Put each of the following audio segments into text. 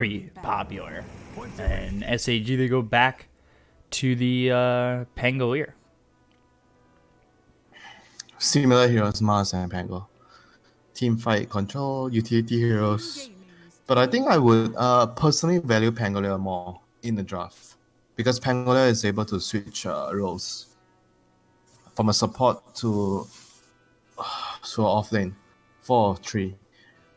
very popular. And SAG, they go back to the Pangolier. Similar heroes, Mars and Pango. Team fight, control, utility heroes. But I think I would personally value Pangolier more in the draft because Pangolier is able to switch roles from a support to off lane, 4 of 3.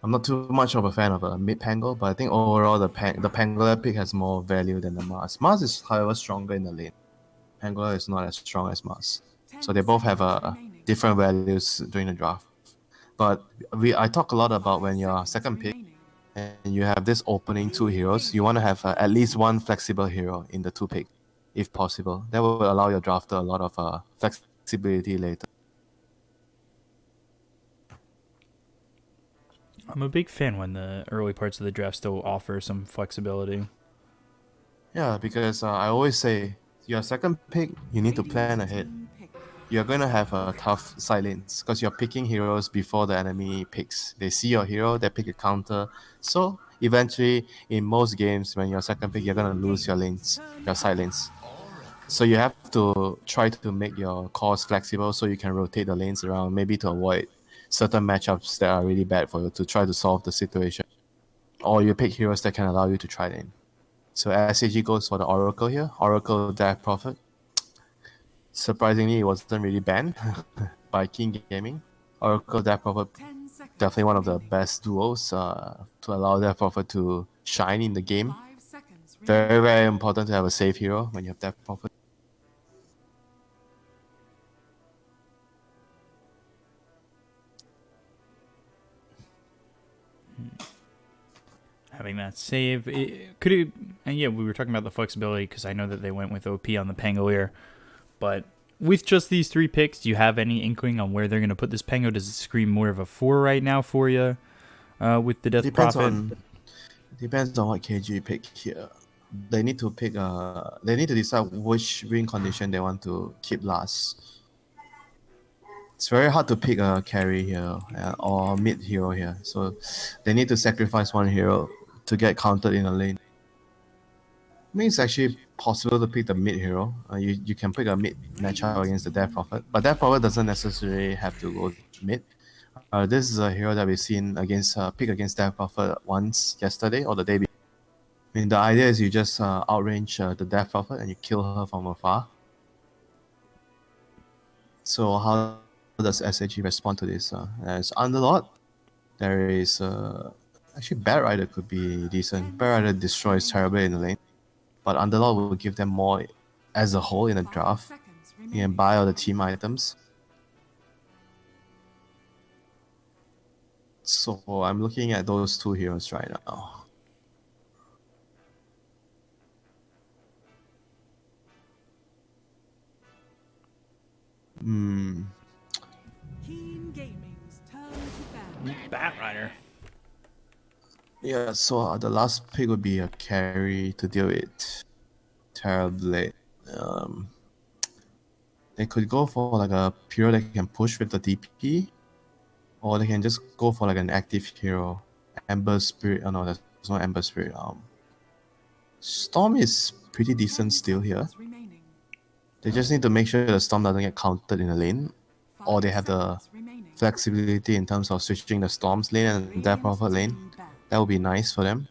I'm not too much of a fan of a mid Pango, but I think overall the Pangolier pick has more value than the Mars. Mars is however stronger in the lane. Pangolier is not as strong as Mars, so they both have different values during the draft. But I talk a lot about when you're second pick and you have this opening 2 heroes, you want to have at least one flexible hero in the 2 pick, if possible. That will allow your drafter a lot of flexibility later. I'm a big fan when the early parts of the draft still offer some flexibility. Yeah, because I always say, your second pick, you need to plan ahead. You're going to have a tough silence because you're picking heroes before the enemy picks. They see your hero, they pick a counter. So eventually, in most games, when you're second pick, you're going to lose your lanes, your silence. So you have to try to make your cores flexible so you can rotate the lanes around, maybe to avoid certain matchups that are really bad for you to try to solve the situation. Or you pick heroes that can allow you to try lane. So SAG goes for the Oracle here. Oracle Death Prophet. Surprisingly, it wasn't really banned by King Gaming. Oracle Death Prophet, definitely one of the best duos to allow Death Prophet to shine in the game. Very, very important to have a safe hero when you have Death Prophet. Having that save, and yeah, we were talking about the flexibility because I know that they went with OP on the Pangolier, but with just these 3 picks, do you have any inkling on where they're going to put this Pango? Does it scream more of a 4 right now for you with the Death Prophet? Depends on what KG pick here. They need to pick. They need to decide which win condition they want to keep last. It's very hard to pick a carry here or mid hero here. So they need to sacrifice one hero to get countered in a lane. I mean, it's actually possible to pick the mid hero. You can pick a mid matchup against the Death Prophet, but Death Prophet doesn't necessarily have to go mid. This is a hero that we've seen pick against Death Prophet once yesterday or the day before. I mean, the idea is you just outrange the Death Prophet and you kill her from afar. So how does SAG respond to this? There's Underlord. There is actually Bat Rider could be decent. Bat Rider destroys terribly in the lane, but Underlord will give them more as a whole in the draft. You can buy all the team items. So I'm looking at those 2 heroes right now. Bat Rider. Yeah, so the last pick would be a carry to deal with Terrorblade. They could go for like a hero that can push with the DP, or they can just go for like an active hero. Ember Spirit. Oh no, there's no Ember Spirit. Storm is pretty decent still here. They just need to make sure the Storm doesn't get countered in the lane, or they have the flexibility in terms of switching the Storm's lane and Death Prophet lane. That would be nice for them.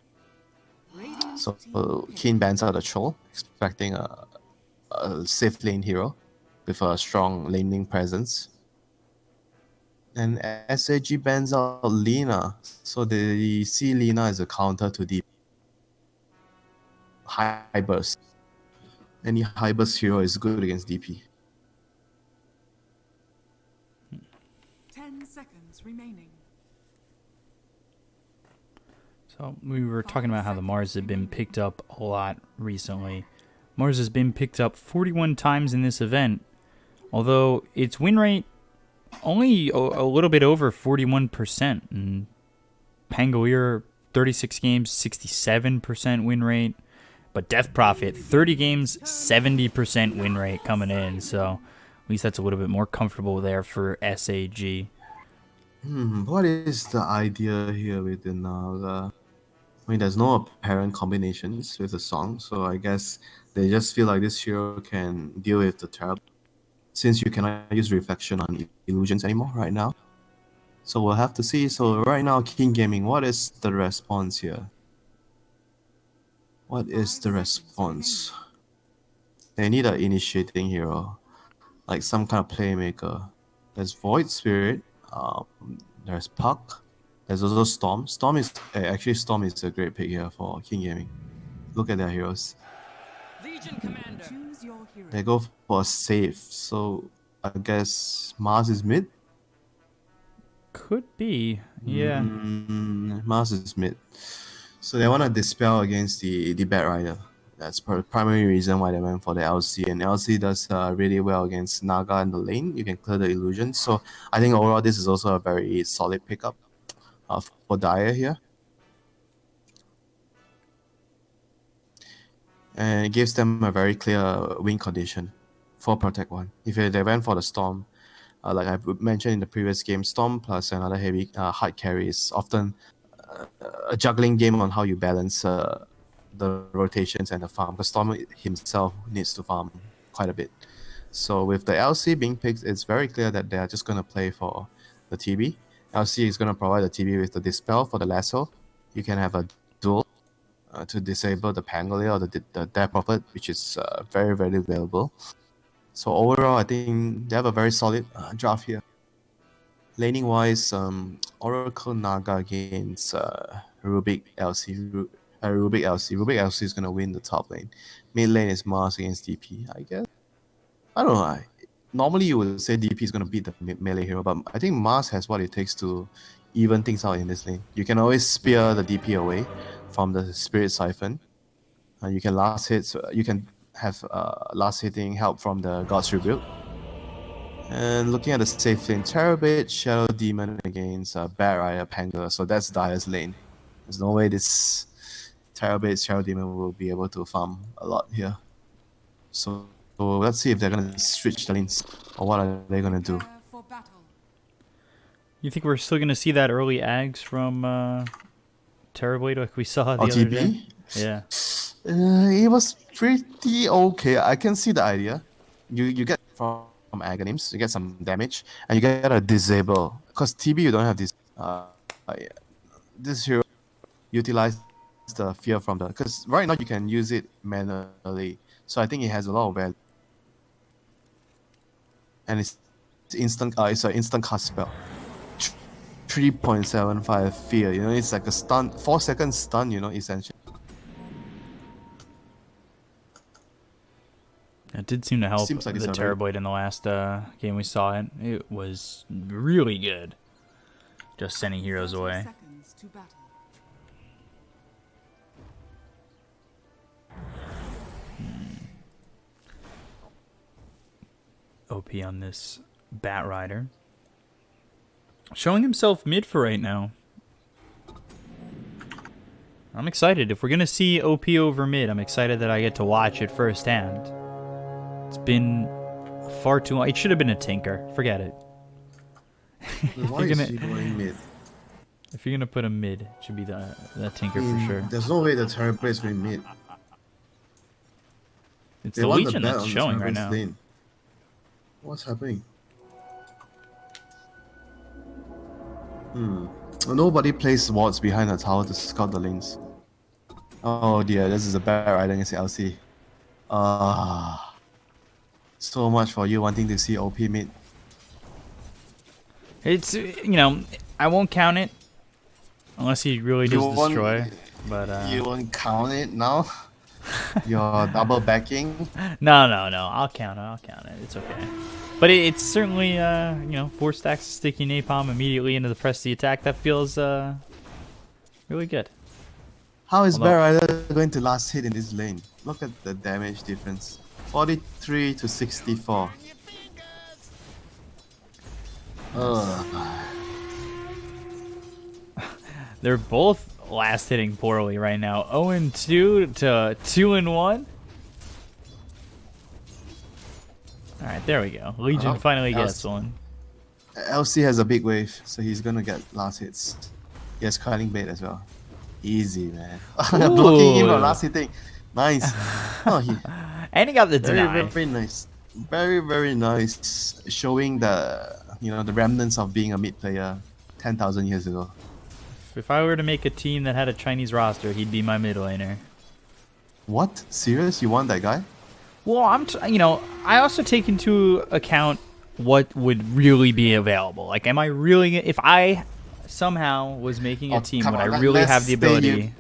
So Keen bans out the Troll, expecting a safe lane hero with a strong laning presence. And SAG bans out Lina, so they see Lina as a counter to the high burst. Any high burst hero is good against DP. 10 seconds remaining. So we were talking about how the Mars have been picked up a lot recently. Mars has been picked up 41 times in this event, although its win rate only a little bit over 41%. And Pangolier, 36 games, 67% win rate. But Death Prophet, 30 games, 70% win rate coming in. So at least that's a little bit more comfortable there for SAG. What is the idea here with the Naga? I mean, there's no apparent combinations with the song, so I guess they just feel like this hero can deal with the Terra. Since you cannot use reflection on illusions anymore right now. So we'll have to see. So right now, King Gaming, what is the response here? What is the response? They need an initiating hero, like some kind of playmaker. There's Void Spirit. Um, there's Puck. There's also Storm. Actually Storm is a great pick here for King Gaming. Look at their heroes. Legion Commander. Choose your hero. They go for a save. So I guess Mars is mid. Could be. Yeah. Mars is mid. So they want to dispel against the Bat Rider. That's primary reason why they went for the LC. And LC does really well against Naga in the lane. You can clear the illusion. So I think overall this is also a very solid pickup for Dire here. And it gives them a very clear win condition for Protect 1. If they went for the Storm, like I mentioned in the previous game, Storm plus another heavy hard carry is often a juggling game on how you balance the rotations and the farm. Because Storm himself needs to farm quite a bit. So with the LC being picked, it's very clear that they are just going to play for the TB. LC is going to provide the TB with the Dispel for the Lasso. You can have a duel to disable the Pangolier or the Dare Prophet, which is very, very valuable. So overall, I think they have a very solid draft here. Laning wise, Oracle Naga against Rubik LC. Rubik LC is gonna win the top lane. Mid lane is Mars against DP, I guess. I don't know. Normally you would say DP is gonna beat the melee hero, but I think Mars has what it takes to even things out in this lane. You can always spear the DP away from the Spirit Siphon. You can last hit. So you can have last hitting help from the God's Rebuild. And looking at the safe lane, Terabit, Shadow Demon against Bat Rider, Pangolin. So that's Dire's lane. There's no way this Terabit, Shadow Demon will be able to farm a lot here. So let's see if they're going to switch the lanes or what are they going to do. Prepare for battle. You think we're still going to see that early Ags from Terrorblade like we saw the other TB? day? Yeah. It was pretty okay. I can see the idea. You get from Aghanim's, you get some damage, and you get a disable. Because TB, you don't have this. This hero utilize the fear from the. Because right now you can use it manually, so I think it has a lot of value. And it's instant. It's an instant cast spell. 3.75 fear. You know, it's like a stun, 4-second stun. You know, essentially. It did seem to help Seems like the it's a very- Terrorblade in the last game we saw it. It was really good. Just sending heroes 30 away. seconds to battle. OP on this Bat Rider. Showing himself mid for right now. I'm excited. If we're going to see OP over mid, I'm excited that I get to watch it firsthand. It's been far too long. It should have been a Tinker. Forget it. Why You're is gonna- he going mid? If you're going to put a mid, it should be the Tinker for sure. There's no way the Terrorblade is going mid. It's They the want the Legion bet that's on the showing right Terrorblade's now. lane. What's happening? Nobody plays wards behind the tower to scout the lanes. Oh dear, this is a bad ride against LC. So much for you wanting to see OP mid. It's, I won't count it unless he really You does won't- destroy. But You won't count it now? You're double backing? no, I'll count it. It's okay. But it's certainly, 4 stacks of sticky napalm immediately into the press the attack. That feels really good. How is Hold on. Bad Rider going to last hit in this lane? Look at the damage difference. 43 to 64. They're both last hitting poorly right now. 0-2 to 2-1. All right, there we go. Legion finally gets one. LC has a big wave, so he's gonna get last hits. He has Cunning Bait as well. Easy, man. Blocking him Ooh. on last hitting. Nice. Oh, And he got the very, deny. very nice. Very, very nice. Showing the the remnants of being a mid player 10,000 years ago. If I were to make a team that had a Chinese roster, he'd be my mid laner. What? Serious? You want that guy? Well, I also take into account what would really be available. Like, am I really, if I somehow was making a team, come would on, I really let's have the say ability?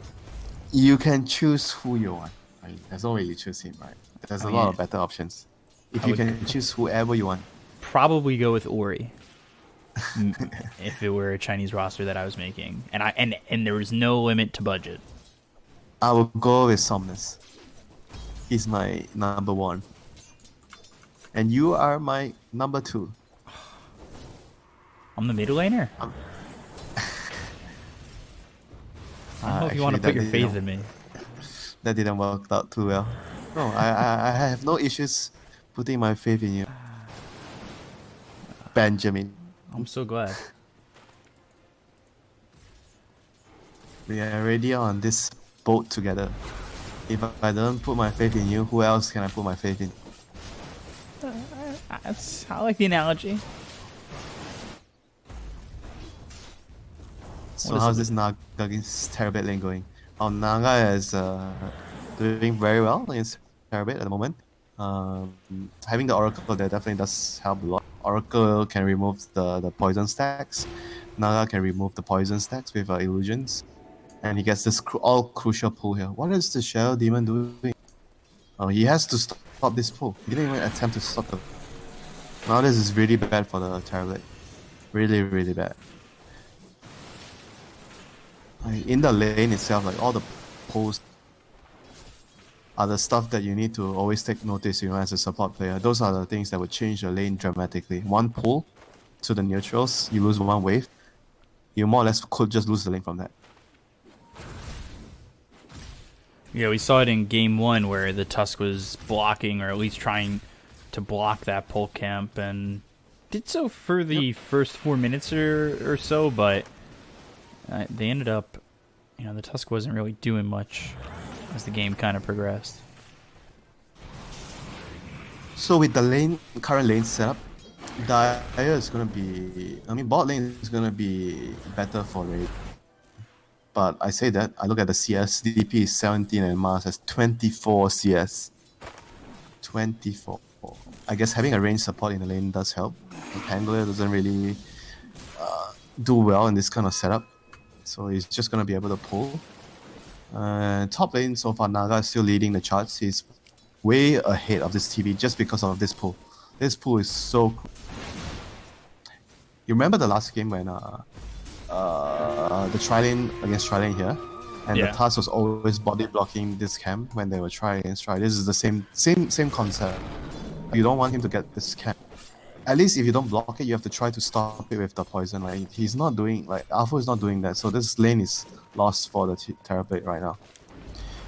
You can choose who you want. Right? There's no way you choose him, right? There's a lot of yeah. better options. If I you would- can choose whoever you want. Probably go with Ori. If it were a Chinese roster that I was making, and there was no limit to budget. I will go with Somnus. He's my number 1. And you are my number 2. I'm the middle laner. I don't know if you want to put actually, your that faith didn't- in me. That didn't work out too well. No, I have no issues putting my faith in you. Benjamin. I'm so glad. We are already on this boat together. If I don't put my faith in you, who else can I put my faith in? I like the analogy. So What is how's it? this Naga against Terabit lane going? Naga is doing very well against Terabit at the moment. Having the Oracle there definitely does help a lot. Oracle can remove the poison stacks. Naga can remove the poison stacks with illusions. And he gets this all crucial pull here. What is the Shadow Demon doing? Oh, he has to stop this pull. He didn't even attempt to stop the... Now this is really bad for the Terabit. Really, really bad. In the lane itself, like all the pulls are the stuff that you need to always take notice, as a support player. Those are the things that would change your lane dramatically. One pull to the neutrals, you lose one wave. You more or less could just lose the lane from that. Yeah, we saw it in game 1 where the Tusk was blocking, or at least trying to block that pull camp, and did so for the first 4 minutes or so, but they ended up, the Tusk wasn't really doing much as the game kind of progressed. So with the current lane setup, Dire is gonna be, bot lane is gonna be better for raid. But I say that, I look at the CS, DP is 17 and Mars has 24 CS. 24. I guess having a range support in the lane does help. Pangolier doesn't really do well in this kind of setup. So he's just gonna be able to pull. Top lane so far, Naga is still leading the charts. He's way ahead of this TB just because of this pull. This pull is so cool. You remember the last game when the tri-lane against tri-lane here, and Yeah. the task was always body blocking this camp when they were try against try. This is the same concept. You don't want him to get this camp. At least if you don't block it, you have to try to stop it with the poison. Like he's not doing, Alpha is not doing that. So this lane is lost for the Terrorblade right now.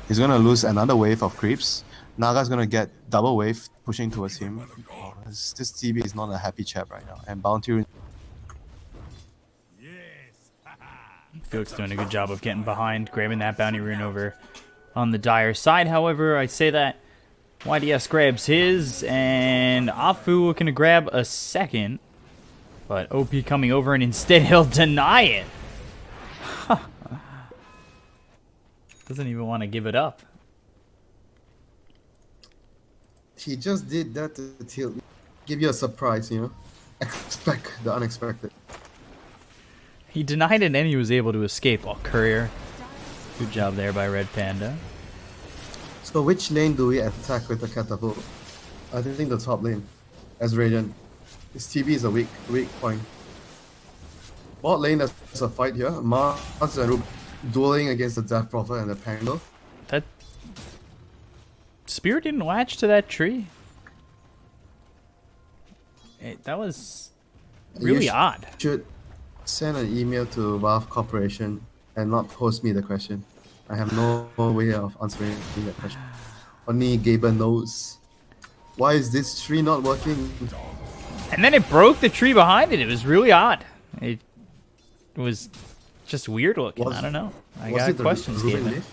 He's gonna lose another wave of creeps. Naga's gonna get double wave pushing towards him. Oh, this TB is not a happy chap right now. And Bounty Felix doing a good job of getting behind, grabbing that bounty rune over on the Dire side. However, I say that YDS grabs his, and Afu looking to grab a second, but OP coming over, and instead he'll deny it. Doesn't even want to give it up. He just did that to give you a surprise, Expect the unexpected. He denied it, and he was able to escape. Oh, Courier. Good job there by Red Panda. So which lane do we attack with the catapult? I think the top lane, as Radiant. His TB is a weak point. Bot lane, there's a fight here. Mars and Rube dueling against the Death Prophet and the Pango. That spear didn't latch to that tree. That was really odd. Should send an email to Valve Corporation and not post me the question. I have no way of answering that question. Only Gaber knows. Why is this tree not working? And then it broke the tree behind it. It was really odd. It was Just weird looking. I don't know. I got questions, Rubik Gaben. lift?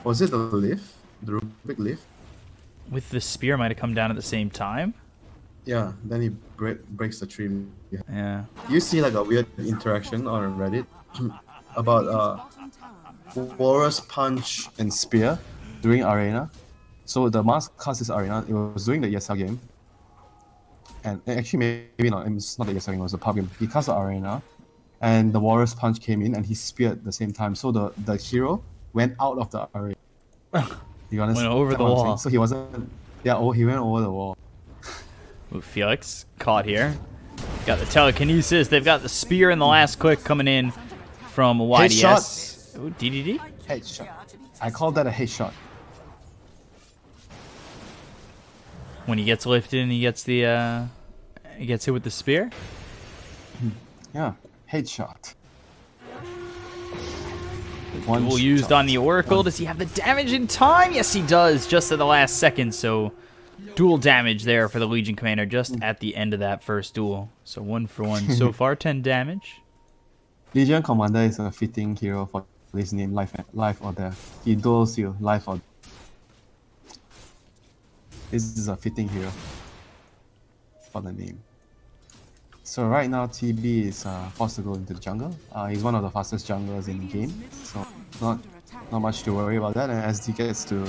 Was it the lift? The Rubik lift? With the spear might have come down at the same time. Yeah, then he breaks the tree. Yeah. Yeah. You see like a weird interaction on Reddit about Bottom tower Walrus Punch and Spear during Arena. So the mask cast is Arena. It was during the ESL game. And actually, maybe not. It's not the ESL game. It was a pub game. He cast the Arena, and the Walrus Punch came in, and he speared at the same time. So the hero went out of the arena. You understand? Went over what the I'm wall. saying? So he wasn't. Yeah, he went over the wall. Ooh, Felix caught here. Got the telekinesis. They've got the spear in the last click coming in from YDS. Ooh, DDD. Headshot. I call that a headshot. When he gets lifted and he gets the he gets hit with the spear. Yeah, headshot. Duel used on the Oracle. Does he have the damage in time? Yes, he does. Just at the last second. So dual damage there for the Legion Commander just at the end of that first duel. So 1 for 1 so far. 10 damage. Legion Commander is a fitting hero for this name, life or death. He duels you, life or death. This is a fitting hero for the name. So right now TB is forced to go into the jungle. He's one of the fastest junglers in the game, so not much to worry about that. And as he gets to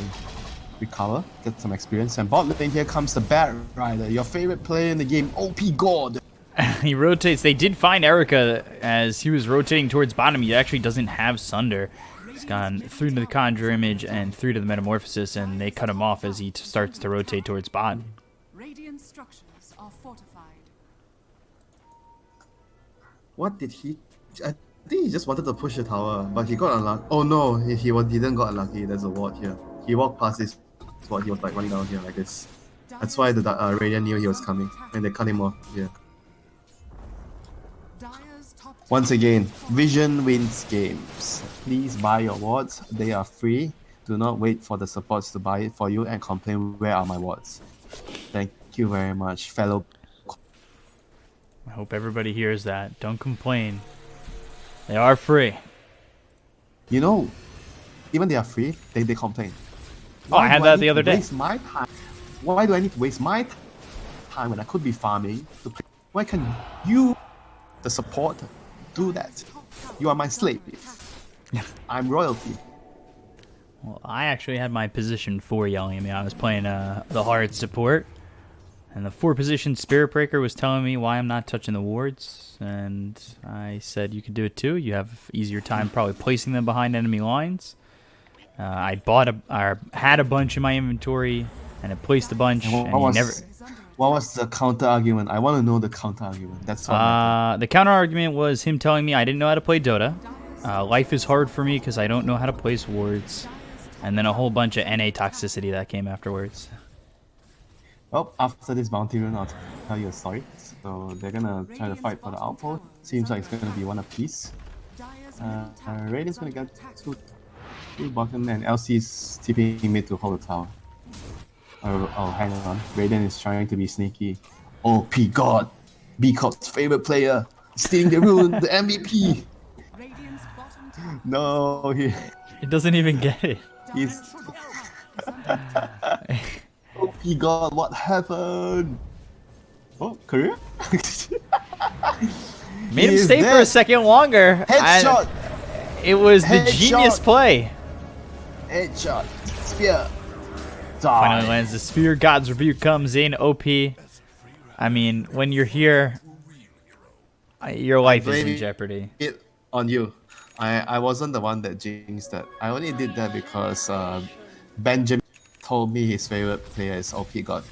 recover, get some experience. And bot lane, here comes the Bat Rider, your favorite player in the game, OP God. He rotates. They did find Erica as he was rotating towards bottom. He actually doesn't have Sunder. He's gone through to the Conjure Image and through to the Metamorphosis, and they cut him off as he starts to rotate towards bot. Radiant structures are fortified. What did he? I think he just wanted to push the tower, but he got unlucky. Oh no, he didn't got unlucky. There's a ward here. He walked past this ward. He was like running down here like this. That's why the Radiant knew he was coming, and they cut him off. Yeah. Dire's top Once again, Vision wins games. Please buy your wards. They are free. Do not wait for the supports to buy it for you and complain, where are my wards? Thank you very much, fellow. I hope everybody hears that. Don't complain. They are free. You know, even they are free, they complain. Oh, I had do that need the other to day. Waste my time? Why do I need to waste my time when I could be farming? Why can you, the support, do that? You are my slave. I'm royalty. Well, I actually had my position for yelling at me. I was playing the hard support, and the 4-position Spirit Breaker was telling me why I'm not touching the wards, and I said you could do it too. You have easier time probably placing them behind enemy lines. I had a bunch in my inventory, and I placed a bunch, And and what you was- never. What was the counter argument? I want to know the counter argument. That's what matters. The counter argument was him telling me I didn't know how to play Dota. Life is hard for me because I don't know how to place wards. And then a whole bunch of NA toxicity that came afterwards. Well, after this bounty run, I'll tell you a story. So they're gonna try to fight for the outpost. Seems like it's gonna be one apiece. Radiant's gonna get two bottom, and LC's TPing mid to hold the tower. Oh, hang on. Radiant is trying to be sneaky. OP God! Bkop's favorite player! Stealing the rune, the MVP! Radiant's bottom tower No, It doesn't even get it. he's... is under OP God, what happened? Oh, career? Made him is stay for a dead. second longer. Headshot! It was the Headshot. genius play. Headshot! Spear! Finally Die! lands the spear. God's Rebuke comes in. OP. I mean, when you're here, your life is in blaming jeopardy. It on you. I wasn't the one that jinxed that. I only did that because Benjamin told me his favorite player is OP God.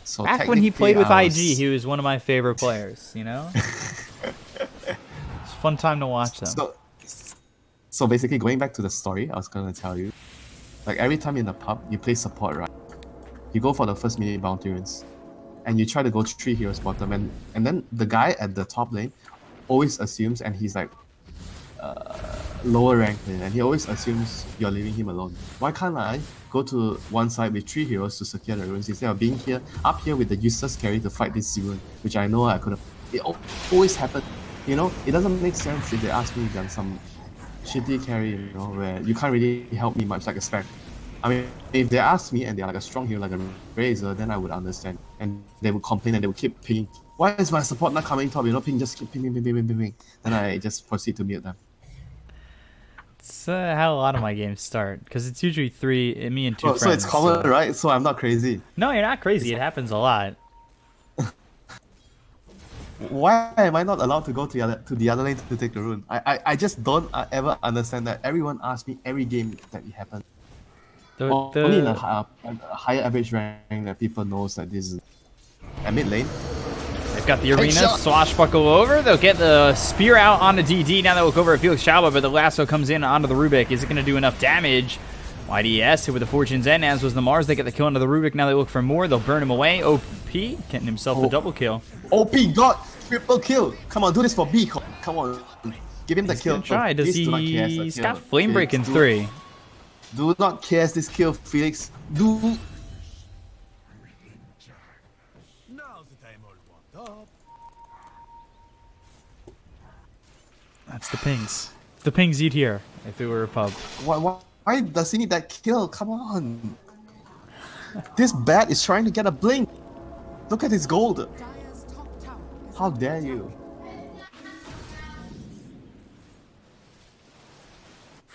So Back when he technically played with I IG, was- he was one of my favorite players. You know, it's a fun time to watch them. So basically, going back to the story, I was gonna tell you, like every time in the pub, you play support, right? You go for the first minute bounty runes, and you try to go 3 heroes bottom, and then the guy at the top lane always assumes, and he's like lower rank lane, and he always assumes you're leaving him alone. Why can't I go to one side with 3 heroes to secure the runes instead of being up here with the useless carry to fight this rune, which I know I could have. It always happened. You know, it doesn't make sense if they ask me to some shitty carry, you know, where you can't really help me much like a spec. I mean, if they ask me and they're like a strong hero like a Razor, then I would understand. And they would complain and they would keep pinging. Why is my support not coming top? You know, ping, just keep ping. Then I just proceed to mute them. It's how a lot of my games start, because it's usually me and two Oh, friends. so it's common, right? So I'm not crazy. No, you're not crazy. It happens a lot. Why am I not allowed to go to the other lane to take the rune? I just don't ever understand that. Everyone asks me every game that it happens. Only in a higher average rank that people knows that this is a mid lane. They've got the arena, swashbuckle over. They'll get the spear out onto DD. Now they'll look over at Felix Chalba, but the lasso comes in onto the Rubik. Is it going to do enough damage? YDS hit with the Fortune's End, as was the Mars. They get the kill onto the Rubik. Now they look for more. They'll burn him away. OP getting himself a double kill. OP got triple kill. Come on, do this for Bkop. Come on, give him the kill. Try. Does he? He's got Flame Break in 3. Do not cast this kill, Felix. Do. That's the pings. The pings eat here, if it were a pub. Why does he need that kill? Come on. This bat is trying to get a blink. Look at his gold. Dire's top tower is How dare you?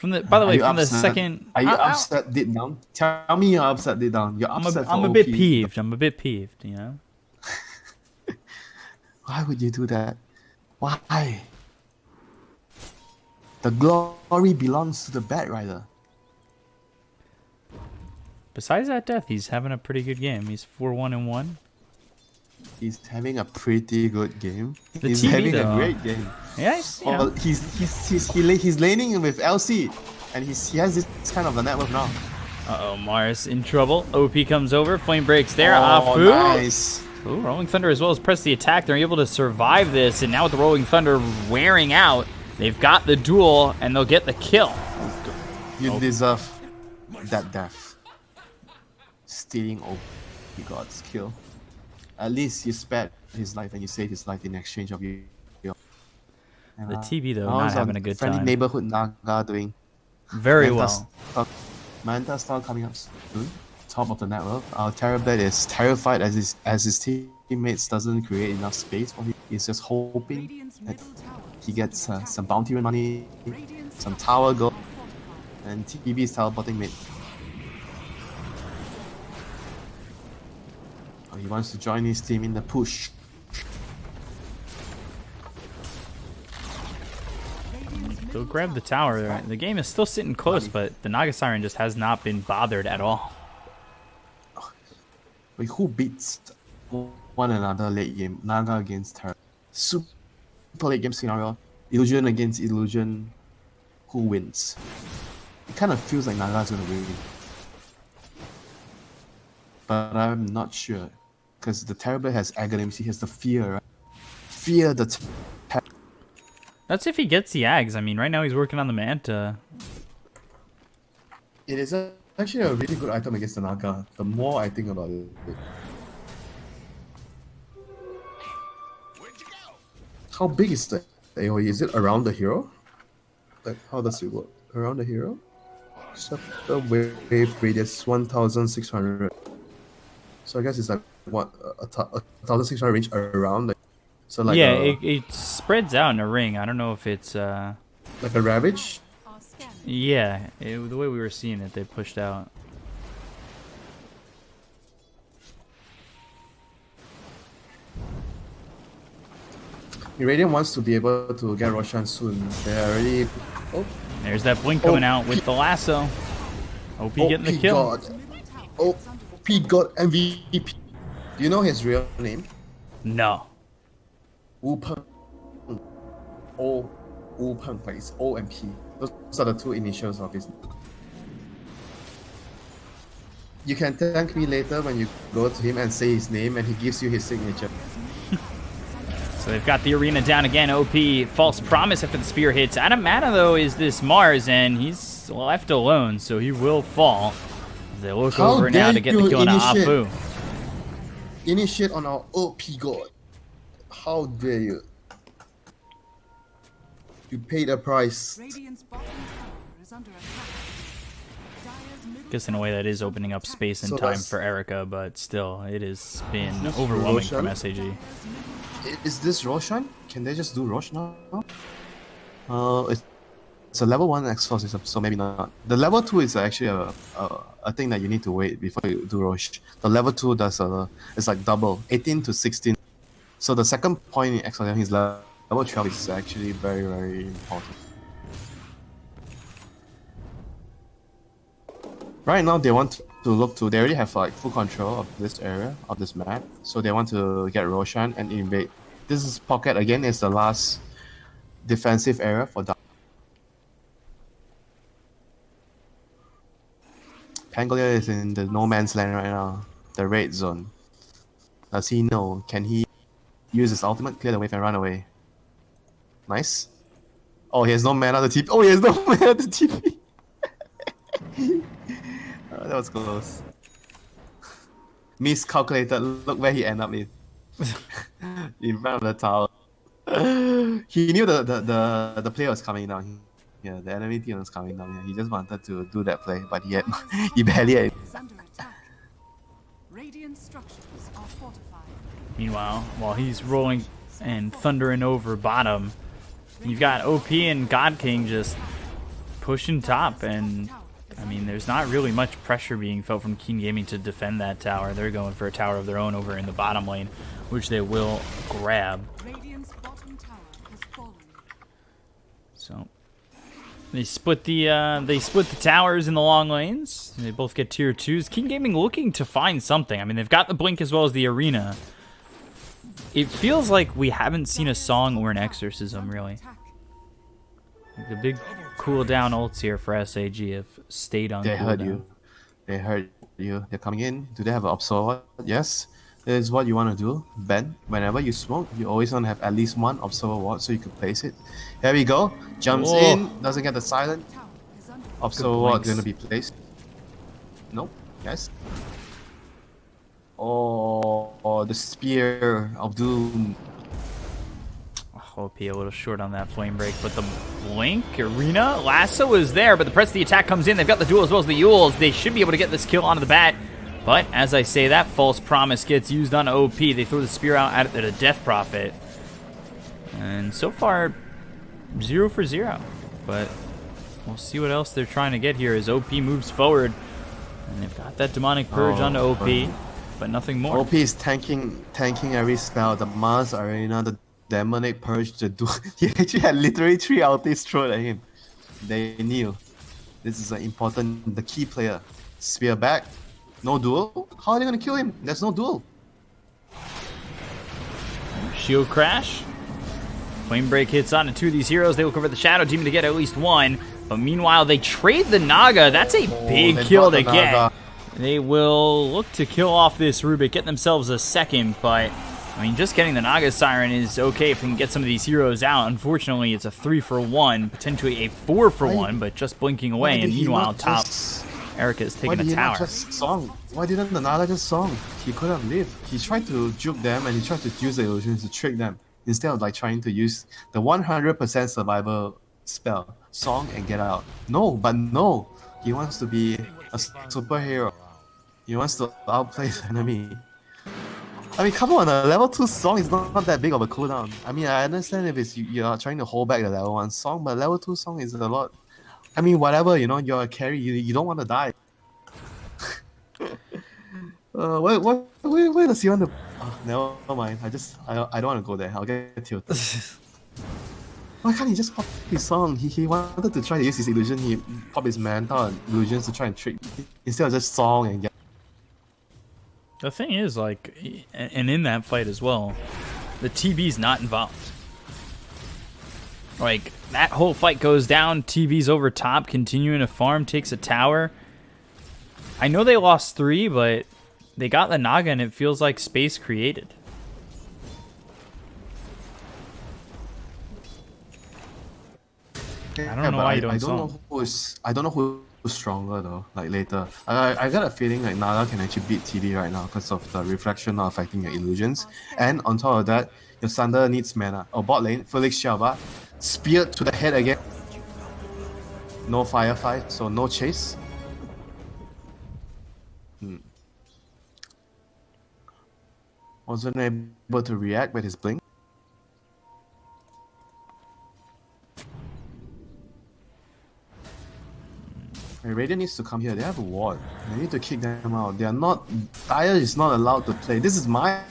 By the way, from the upset? second. Are you upset deep down? Tell me you're upset deep down. You're upset for I'm a OP. bit peeved. I'm a bit peeved, you know? Why would you do that? Why? The glory belongs to the Bat Rider. Besides that death, he's having a pretty good game. He's 4-1-1. He's having a pretty good game. The He's TV having though. a great game. Yeah, you know. He's laning with LC, and he has this kind of a network now. Uh-oh, Mars in trouble. OP comes over. Flame breaks there. Oh, Afu. nice. Ooh, Rolling Thunder as well as press the attack. They're able to survive this, and now with the Rolling Thunder wearing out, they've got the duel, and they'll get the kill. You deserve that death. Stealing OP God's kill. At least you spared his life and you saved his life in exchange of you. The TV, though, how's not having our a good friendly time. neighborhood Naga doing? Very well. Manta Star coming up soon. Top of the network. Our Terrorblade is terrified as his teammates doesn't create enough space for him. He's just hoping Radiant's that middle tower he gets some bounty money, Radiant's some top tower gold, fortified. and TB is teleporting mid. Oh, he wants to join his team in the push. They'll grab the tower there. The game is still sitting close, but the Naga Siren just has not been bothered at all. Wait, who beats one another late game? Naga against Terra. Super late game scenario. Illusion against Illusion. Who wins? It kind of feels like Naga's gonna win. But I'm not sure. Because the Terrorblade has Aghanim, he has the fear, right? Fear the That's if he gets the Ags. I mean, right now he's working on the Manta. It is actually a really good item against the Naga. The more I think about it. How big is the AoE? Is it around the hero? Like, how does it work? Around the hero? Scepter wave radius 1,600. So I guess it's like what, a 1,600 range around. Like, so like Yeah, it spreads out in a ring. I don't know if it's like a ravage. Are scanning. yeah. The way we were seeing it, they pushed out. Irradiant wants to be able to get Roshan soon. They're already. Oh, There's that blink coming out with the lasso. OP getting the kill. God. Oh, P got MVP. Do you know his real name? No. Wu Peng. O Wu Peng, like it's O and P. Those are the two initials of his name. You can thank me later when you go to him and say his name and he gives you his signature. So they've got the arena down again. OP false promise after the spear hits. Out of mana though is this Mars, and he's left alone, so he will fall. They look How over now dare to get the you kill on initiate- Afu. Initiate on our OP god. How dare you? You pay the price. Radiant's bottom tower is under attack. Dire's middle Guess in a way that is opening up space and So time that's- for Erica, but still, it has been This overwhelming from Roshan? SAG. Is this Roshan? Can they just do Rosh now? It's a level 1 exhaust system, so maybe not. The level 2 is actually a thing that you need to wait before you do Rosh. The level 2 does it's like double, 18 to 16. So the second point in exhaust is level 12 is actually very, very important. Right now they want to look to, they already have like full control of this area, of this map. So they want to get Roshan and invade. This is Pocket again, is the last defensive area for Dark. Pangolier is in the no man's land right now, the red zone. Does he know? Can he use his ultimate, clear the wave and run away? Nice. Oh, he has no mana to TP. Oh, he has no mana to TP. Oh, that was close. Miscalculated. Look where he ended up in. In front of the tower. He knew the player was coming down. Yeah, the enemy team was coming down. Yeah, he just wanted to do that play, but he had, he barely had. is under attack. Radiant structures are fortified. Meanwhile, while he's rolling and thundering over bottom, you've got OP and God King just pushing top, and I mean, there's not really much pressure being felt from Keen Gaming to defend that tower. They're going for a tower of their own over in the bottom lane, which they will grab. Radiant's bottom tower has fallen. So they split the towers in the long lanes. They both get tier 2s. King Gaming looking to find something. I mean, they've got the blink as well as the arena. It feels like we haven't seen a song or an exorcism really. The big cooldown ults here for SAG have stayed on They heard cooldown. you. They heard you. They're coming in. Do they have an observer? Yes. That is what you want to do. Ben, whenever you smoke, you always want to have at least one observer ward so you can place it. Here we go. Jumps Whoa. in. Doesn't get the silent. Tower is under Observer ward blinks. going to be placed. Nope. Yes. Oh, the spear of doom. OP a little short on that flame break, but the blink arena lasso is there, but the press of the attack comes in. They've got the duel as well as the Yules. They should be able to get this kill onto the bat, but as I say, that false promise gets used on OP. They throw the spear out at a death prophet, and so far 0 for 0, but we'll see what else they're trying to get here as OP moves forward, and they've got that demonic purge onto OP, but nothing more. OP is tanking every spell. The Mars Arena, the Demonic Purge, the duel. He actually had literally 3 ultis thrown at him. They knew. This is an important, the key player. Spear back. No duel? How are they gonna kill him? There's no duel. Shield crash. Flame break hits onto 2 of these heroes. They will cover the Shadow Demon to get at least 1. But meanwhile, they trade the Naga. That's a big they kill brought to the get. Naga. They will look to kill off this Rubik, get themselves a second, but I mean, just getting the Naga Siren is okay if we can get some of these heroes out. Unfortunately, it's a 3 for 1, potentially a 4 for 1, but just blinking away. Why And did he meanwhile, not top just- Erica is Why taking did a he not tower. just song? Why didn't the Naga just song? He could have lived. He tried to juke them and he tried to use the illusions to trick them. Instead of like trying to use the 100% survival spell, song and get out. No, but no. He wants to be a superhero. He wants to outplay the enemy. I mean, come on, a level 2 song is not that big of a cooldown. I mean, I understand if it's you're trying to hold back the level 1 song, but level 2 song is a lot. I mean, whatever, you know, you're a carry, you don't want to die. Where does he want to... Oh, never mind, I don't want to go there, I'll get tilted. Why can't he just pop his song? He wanted to try to use his illusion, he pop his mantle and illusions to try and trick, instead of just song and get... The thing is, like, and in that fight as well, the TB's not involved. Like, that whole fight goes down, TB's over top, continuing to farm, takes a tower. I know they lost 3, but they got the Naga, and it feels like space created. I don't know why you don't I don't song. know I don't know who's stronger though. Like later, I got a feeling like Naga can actually beat TB right now because of the reflection not affecting your illusions, and on top of that, your Sunder needs mana. Oh, bot lane, Felix Xiaoba. Spear to the head again. No firefight, so no chase. Wasn't able to react with his blink. Radiant needs to come here. They have a ward. They need to kick them out. They are not. Dire is not allowed to play. This is my.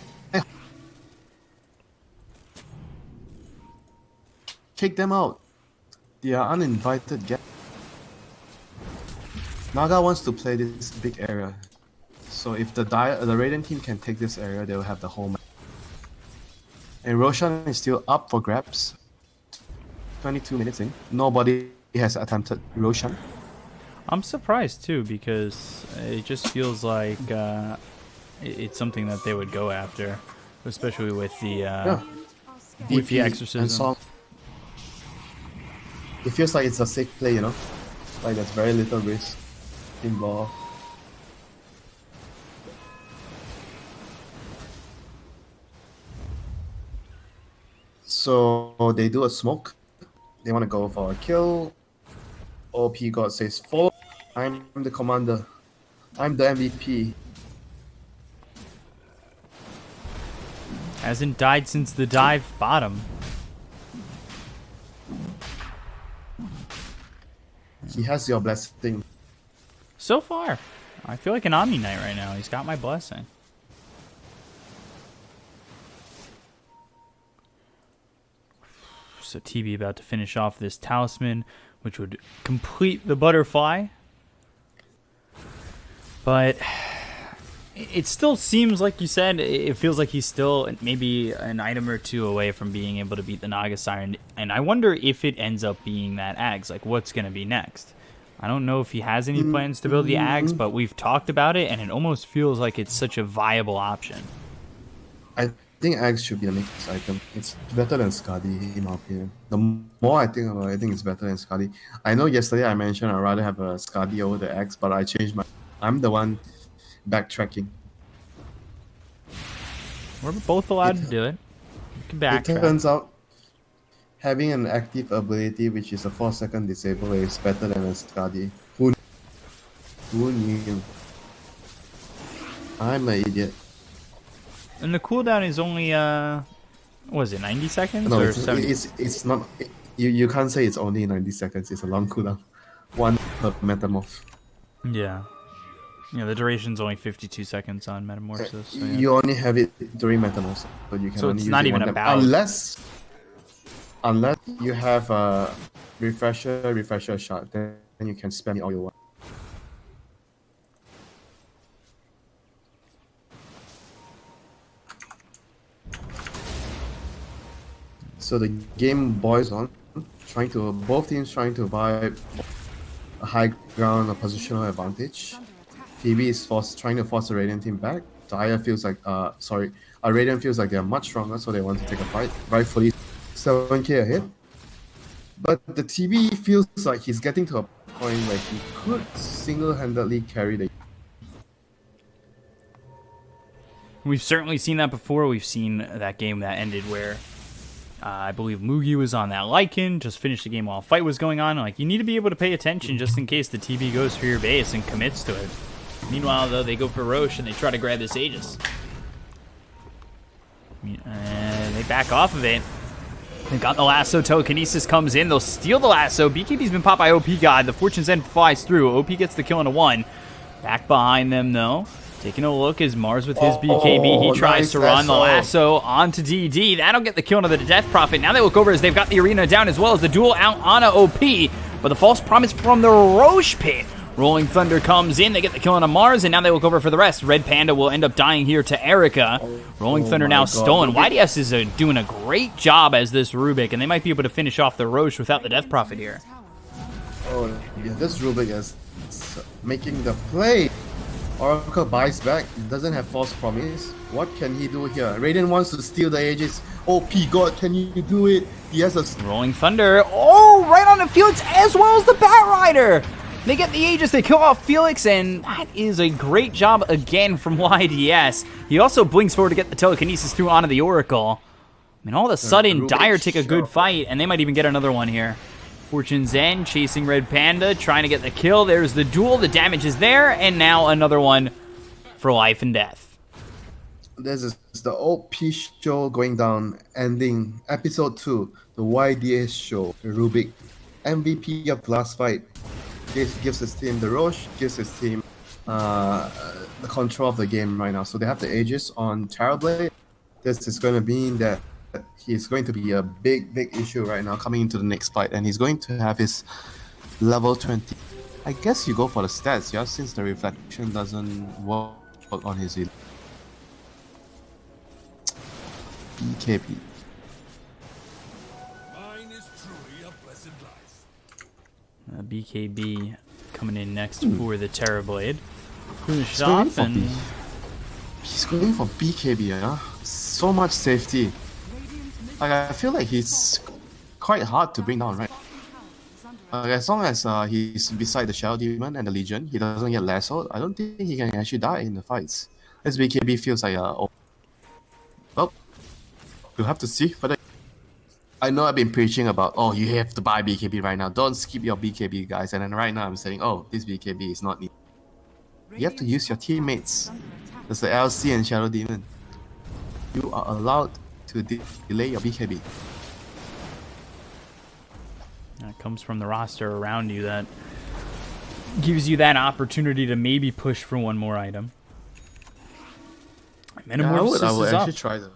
Kick them out. They are uninvited guests. Naga wants to play this big area. So if the Radiant team can take this area, they will have the whole map. And Roshan is still up for grabs. 22 minutes in. Nobody has attempted Roshan. I'm surprised too, because it just feels like it's something that they would go after, especially with the DP exorcism. It feels like it's a safe play, you know? Like there's very little risk involved. So they do a smoke. They want to go for a kill. OP God says, follow. I'm the commander. I'm the MVP. Hasn't died since the dive bottom. He has your blessing. So far, I feel like an Omni Knight right now. He's got my blessing. So TB about to finish off this talisman, which would complete the butterfly. But it still seems like you said, it feels like he's still maybe an item or two away from being able to beat the Naga Siren. And I wonder if it ends up being that Ags. Like, what's going to be next? I don't know if he has any plans to build the Ags, but we've talked about it, and it almost feels like it's such a viable option. I think Ags should be the next item. It's better than Skadi, in my opinion. The more I think about it, I think it's better than Skadi. I know yesterday I mentioned I'd rather have a Skadi over the Ags, but I changed my... I'm the one backtracking. We're both allowed to do it. You can backtrack. It turns out having an active ability which is a 4-second disable is better than a Skadi. Who knew? I'm an idiot. And the cooldown is only, was it 90 seconds? No, or it's not. You can't say it's only 90 seconds. It's a long cooldown. 1 per metamorph. Yeah. Yeah, the duration's only 52 seconds on Metamorphosis. So yeah. You only have it during metamorphosis, but you can So only it's use not it even one time. about... Unless you have a refresher shot, then you can spam it all you want. So the game boils on, both teams trying to buy a high ground, a positional advantage. TB is trying to force the Radiant team back. Dire feels like, Radiant feels like they're much stronger, so they want to take a fight. Rightfully 7k ahead. But the TB feels like he's getting to a point where he could single-handedly carry the... We've certainly seen that before. We've seen that game that ended where I believe Mugi was on that Lycan, just finished the game while a fight was going on. Like, you need to be able to pay attention just in case the TB goes for your base and commits to it. Meanwhile, though, they go for Roche and they try to grab this Aegis. And they back off of it. They got the lasso. Telekinesis comes in. They'll steal the lasso. BKB's been popped by OP God. The Fortune's End flies through. OP gets the kill into 1. Back behind them, though. Taking a look as Mars with his BKB. He tries to run the lasso onto DD. That'll get the kill into the Death Prophet. Now they look over as they've got the arena down as well as the duel out on a OP. But the false promise from the Roche pit. Rolling Thunder comes in. They get the kill on a Mars, and now they look over for the rest. Red Panda will end up dying here to Erica. Rolling Thunder now stolen. YDS is doing a great job as this Rubik, and they might be able to finish off the Roche without the Death Prophet here. Oh, yeah, this Rubik is making the play. Oracle buys back, doesn't have false promise. What can he do here? Radiant wants to steal the Aegis. OP God, can you do it? He has a... Rolling Thunder. Oh, right on the Felix as well as the Batrider. They get the Aegis, they kill off Felix, and that is a great job again from YDS. He also blinks forward to get the Telekinesis through onto the Oracle. mean, all of a sudden, Rubik Dire take a good shot. fight, and they might even get another one here. Fortune's End chasing Red Panda, trying to get the kill. There's the duel. The damage is there, and now another one for life and death. This is the OP show going down, ending episode 2, the YDS show, the Rubik. MVP of the last fight. This gives his team the Roche, gives his team the control of the game right now. So they have the Aegis on Terrorblade. This is going to mean that he's going to be a big issue right now coming into the next fight, and he's going to have his level 20. I guess you go for the stats, yeah, since the reflection doesn't work on his BKB. Mine is truly a blessed life. BKB coming in next for the Terrorblade. Push He's going off for and He's going for BKB, yeah? So much safety. Like, I feel like he's quite hard to bring down, right? As long as he's beside the Shadow Demon and the Legion, he doesn't get lassoed, I don't think he can actually die in the fights. This BKB feels like well, we'll have to see. But I know I've been preaching about, oh, you have to buy BKB right now. Don't skip your BKB, guys. And then right now I'm saying, oh, this BKB is not needed. You have to use your teammates. There's the LC and Shadow Demon. You are allowed to delay your BKB. that comes from the roster around you that gives you that opportunity to maybe push for one more item. Metamorphosis I would is up. actually try that.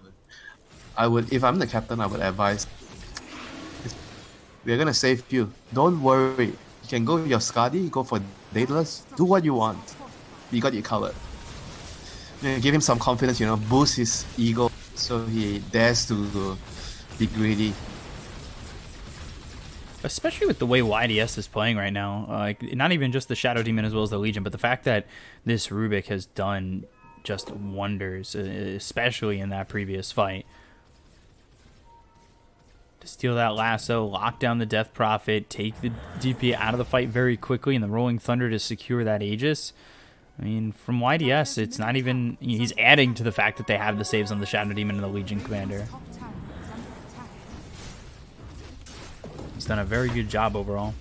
I would, if I'm the captain, I would advise. We're gonna save you. Don't worry. You can go with your Skadi, go for Daedalus, do what you want. We got you covered. Give him some confidence, boost his ego so he dares to be greedy. Especially with the way YDS is playing right now. Like, not even just the Shadow Demon as well as the Legion, but the fact that this Rubik has done just wonders, especially in that previous fight. To steal that lasso, lock down the Death Prophet, take the DP out of the fight very quickly, and the Rolling Thunder to secure that Aegis. I mean, from YDS, it's not even... He's adding to the fact that they have the saves on the Shadow Demon and the Legion Commander. He's done a very good job overall.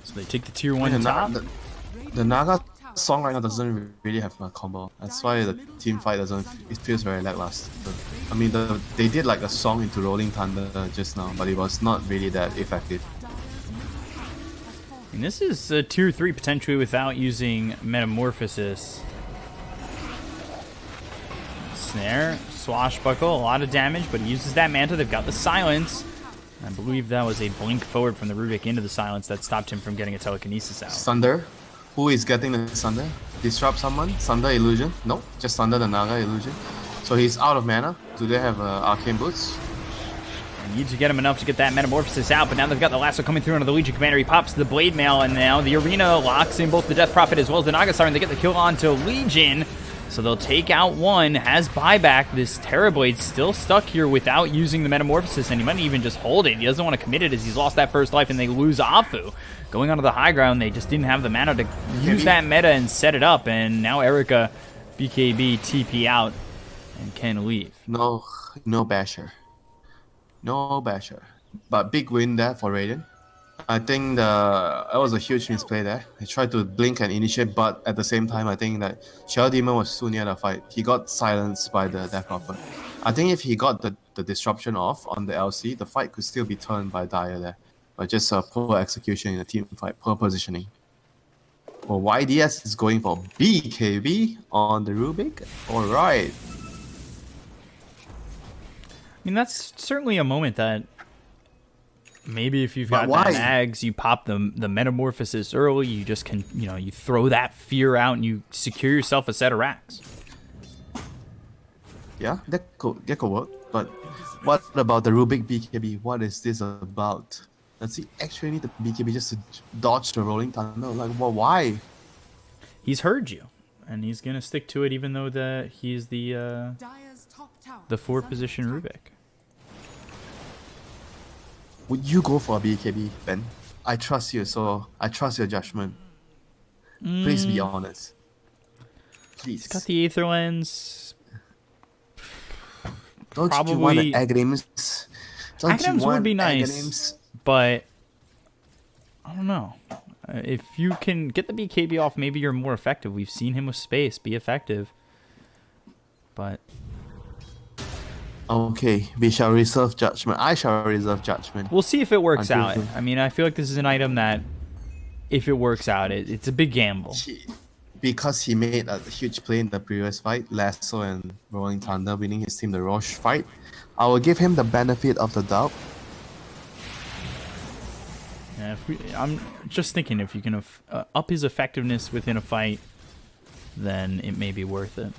So they take the tier 1 top. The Naga song right now doesn't really have a combo. That's why the team fight doesn't... It feels very lackluster. I mean, they did like a song into Rolling Thunder just now, but it was not really that effective. And this is a tier 3 potentially without using Metamorphosis. Snare, Swashbuckle, a lot of damage, but he uses that Manta. They've got the Silence. I believe that was a blink forward from the Rubik into the Silence that stopped him from getting a Telekinesis out. Thunder? Who is getting the Thunder? Disrupt someone? Thunder Illusion? No, just Thunder the Naga Illusion. So he's out of mana. Do they have Arcane Boots? They need to get him enough to get that Metamorphosis out, but now they've got the Lasso coming through onto the Legion Commander. He pops the Blade Mail, and now the Arena locks in both the Death Prophet as well as the Naga Siren. They get the kill onto Legion. So they'll take out one, has buyback. This Terrorblade still stuck here without using the Metamorphosis, and he might even just hold it. He doesn't want to commit it as he's lost that first life, and they lose Afu. Going onto the high ground, they just didn't have the mana to use that meta and set it up, and now Erica, BKB, TP out, and can leave. No Basher. No Basher. But big win there for Raiden. I think that was a huge misplay there. He tried to blink and initiate, but at the same time, I think that Shadow Demon was too near the fight. He got silenced by the Death Prophet. I think if he got the disruption off on the LC, the fight could still be turned by Dire there. But just poor execution in the team fight, poor positioning. Well, YDS is going for BKB on the Rubik. Alright. I mean, that's certainly a moment that maybe if you've But got why? the mags, you pop the Metamorphosis early, you just can, you throw that fear out and you secure yourself a set of racks. Yeah, that could work. But what about the Rubik BKB? What is this about? Does he actually need the BKB just to dodge the Rolling Thunder? Like, well, why? He's heard you, and he's going to stick to it even though he's the Dire's top tower 4 is position under attack. Rubik. Would you go for a BKB, Ben? I trust you, so I trust your judgment. Please be honest. Please. Got the Aether Lens. Don't you want probably- the Aghanim's? Don't you Acronyms would want be nice, Aghanim's? but I don't know. If you can get the BKB off, maybe you're more effective. We've seen him with space be effective. But Okay, we shall reserve judgment. I shall reserve judgment. we'll see if it works Until out. then. I mean, I feel like this is an item that, if it works out, it's a big gamble. Because he made a huge play in the previous fight, Lasso and Rolling Thunder winning his team the Roche fight, I will give him the benefit of the doubt. Yeah, I'm just thinking if you can up his effectiveness within a fight, then it may be worth it.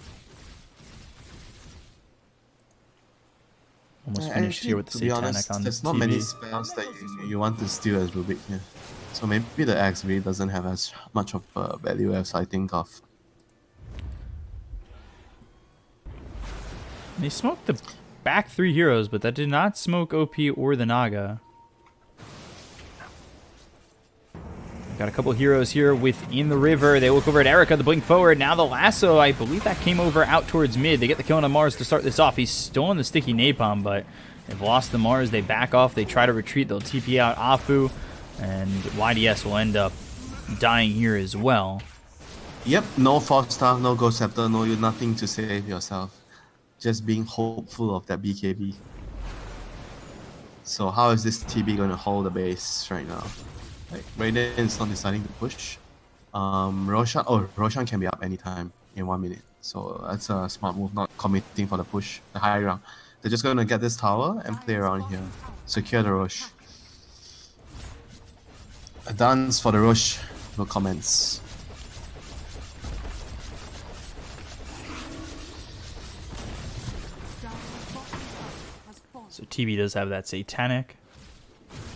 Almost finished Actually, here with the to be Satanic honest, on there's TV. not many spells that you want to steal as Rubik here. So maybe the axe really doesn't have as much of value as I think of. They smoked the back 3 heroes, but that did not smoke OP or the Naga. Got a couple heroes here within the river. They look over at Erica, the blink forward. Now the lasso, I believe that came over out towards mid. They get the kill on Mars to start this off. He's stolen the sticky napalm, but they've lost the Mars. They back off. They try to retreat. They'll TP out Afu, and YDS will end up dying here as well. Yep, no false star, no ghost scepter, no you nothing to save yourself. Just being hopeful of that BKB. So how is this TB going to hold the base right now? Like Raiden is not deciding to push. Roshan can be up anytime in 1 minute. So that's a smart move, not committing for the push, the high ground. They're just going to get this tower and play around here. Secure the Rosh. A dance for the Rosh will commence. So TB does have that Satanic.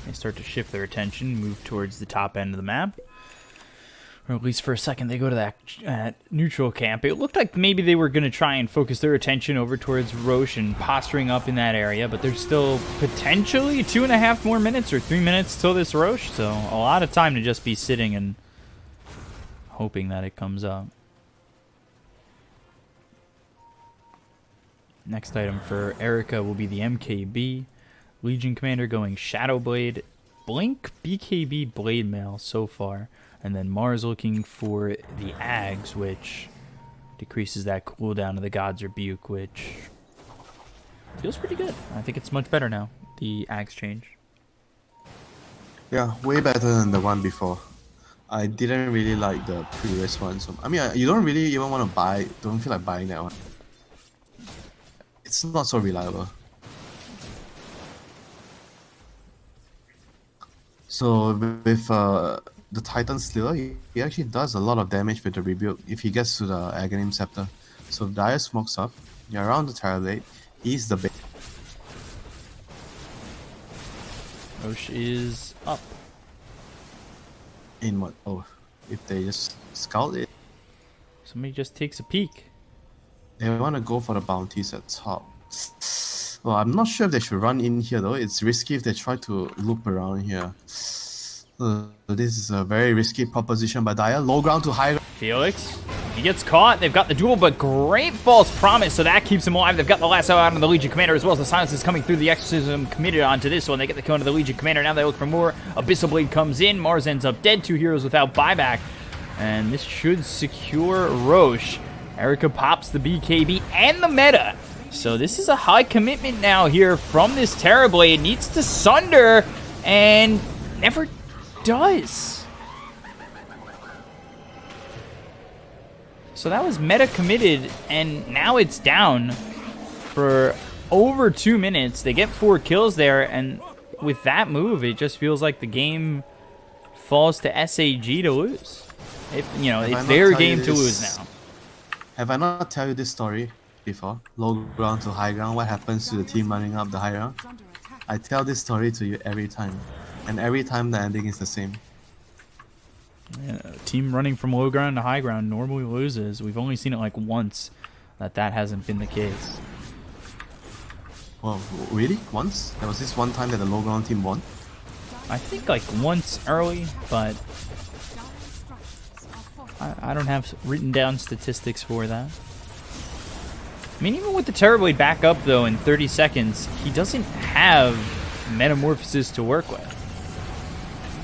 They start to shift their attention, move towards the top end of the map. Or at least for a second, they go to that neutral camp. It looked like maybe they were going to try and focus their attention over towards Roche and posturing up in that area, but there's still potentially 2.5 more minutes or 3 minutes till this Roche, so a lot of time to just be sitting and hoping that it comes up. Next item for Erica will be the MKB. Legion Commander going Shadow Blade, Blink, BKB, Blade Mail so far. And then Mars looking for the Ags, which decreases that cooldown of the God's Rebuke, which feels pretty good. I think it's much better now, the Ags change. Yeah, way better than the one before. I didn't really like the previous one. So I mean, you don't really even want to buy, don't feel like buying that one. It's not so reliable. So with the Titan Slayer, he actually does a lot of damage with the rebuild if he gets to the Aghanim Scepter. So Dire smokes up, you're around the Terror Blade, he's the bait. Roche is up. In what? Oh, if they just scout it, Somebody just takes a peek. they want to go for the bounties at top. Well, I'm not sure if they should run in here though. It's risky if they try to loop around here. This is a very risky proposition by Dire. Low ground to high ground. Felix, he gets caught. They've got the duel, but great false promise, so that keeps him alive. They've got the lasso out on the Legion Commander, as well as the silence is coming through. The exorcism committed onto this one. They get the kill onto the Legion Commander. Now they look for more. Abyssal Blade comes in. Mars ends up dead. 2 heroes without buyback. And this should secure Roche. Erica pops the BKB and the meta. So this is a high commitment now here from this Terrorblade. It needs to sunder, and never does. So that was meta committed, and now it's down for over 2 minutes. They get 4 kills there, and with that move, it just feels like the game falls to SAG to lose. It's their game to lose now. Have I not tell you this story before? Low ground to high ground, what happens to the team running up the high ground? I tell this story to you every time, and every time the ending is the same. Yeah, a team running from low ground to high ground normally loses. We've only seen it like once that hasn't been the case. Well, really? Once? There was this one time that the low ground team won? I think like once early, but I don't have written down statistics for that. I mean, even with the Terrorblade back up, though, in 30 seconds, he doesn't have Metamorphosis to work with.